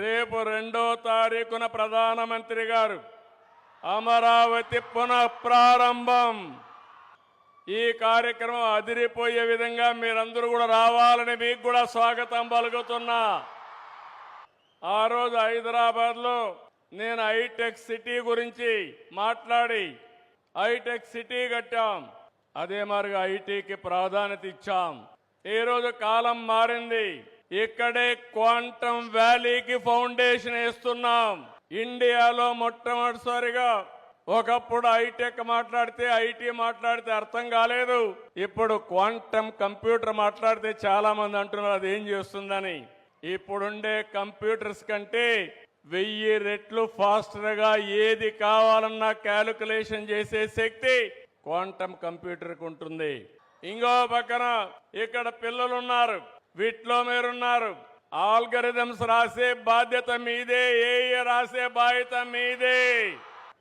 రేపు 2వ తారీఖున ప్రధానమంత్రి గారు అమరావతి పునః ప్రారంభం. ఈ కార్యక్రమం అదిరిపోయే విధంగా మీరందరూ కూడా రావాలని మీకు కూడా స్వాగతం పలుకుతున్నా. ఆ రోజు హైదరాబాద్లో నేను హైటెక్ సిటీ గురించి మాట్లాడి హైటెక్ సిటీ కట్టాం. అదే మరిగా ఐటీకి ప్రాధాన్యత ఇచ్చాం. ఈరోజు కాలం మారింది. ఇక్కడే క్వాంటమ్ వ్యాలీకి ఫౌండేషన్ వేస్తున్నాం. ఇండియాలో మొట్టమొదటిసారిగా ఒకప్పుడు హైటెక్ మాట్లాడితే ఐటీ మాట్లాడితే అర్థం కాలేదు. ఇప్పుడు క్వాంటమ్ కంప్యూటర్ మాట్లాడితే చాలా మంది అంటున్నారు అది ఏం చేస్తుందని. ఇప్పుడుండే కంప్యూటర్స్ కంటే 1000 రెట్లు ఫాస్టర్గా ఏది కావాలన్నా క్యాలిక్యులేషన్ చేసే శక్తి క్వాంటమ్ కంప్యూటర్కి ఉంటుంది. ఇంకో పక్కన ఇక్కడ పిల్లలు ఉన్నారు, వీటిలో మీరున్నారు. ఆల్గరిథమ్స్ రాసే బాధ్యత మీదే, ఏ రాసే బాధ్యత మీదే.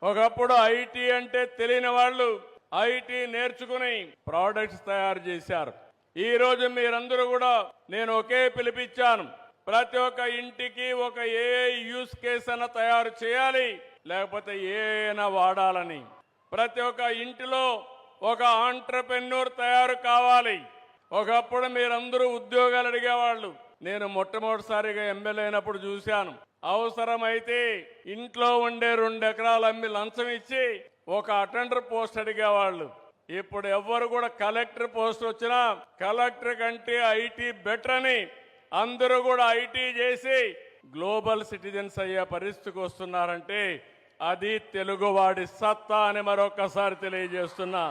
ఒకప్పుడు ఐటీ అంటే తెలియని వాళ్ళు ఐటీ నేర్చుకుని ప్రోడక్ట్స్ తయారు చేశారు. ఈ రోజు మీరందరూ కూడా నేను ఒకే పిలిపించాను. ప్రతి ఒక్క ఇంటికి ఒక ఏఐ యూస్ కేస్ అన్న తయారు చేయాలి, లేకపోతే ఏఐనా వాడాలని. ప్రతి ఒక్క ఇంటిలో ఒక ఆంట్రప్రెన్యూర్ తయారు కావాలి. ఒకప్పుడు మీరందరూ ఉద్యోగాలు అడిగేవాళ్ళు. నేను మొట్టమొదటిసారిగా ఎమ్మెల్యే అయినప్పుడు చూశాను. అవసరమైతే ఇంట్లో ఉండే 2 ఎకరాలు అమ్మి లంచం ఇచ్చి ఒక అటెండర్ పోస్ట్ అడిగేవాళ్ళు. ఇప్పుడు ఎవ్వరు కూడా కలెక్టర్ పోస్ట్ వచ్చినా కలెక్టర్ కంటే ఐటీ బెటర్ అని అందరూ కూడా ఐటీ చేసి గ్లోబల్ సిటిజన్స్ అయ్యే పరిస్థితికి వస్తున్నారంటే అది తెలుగువాడి సత్తా అని మరొకసారి తెలియజేస్తున్నా.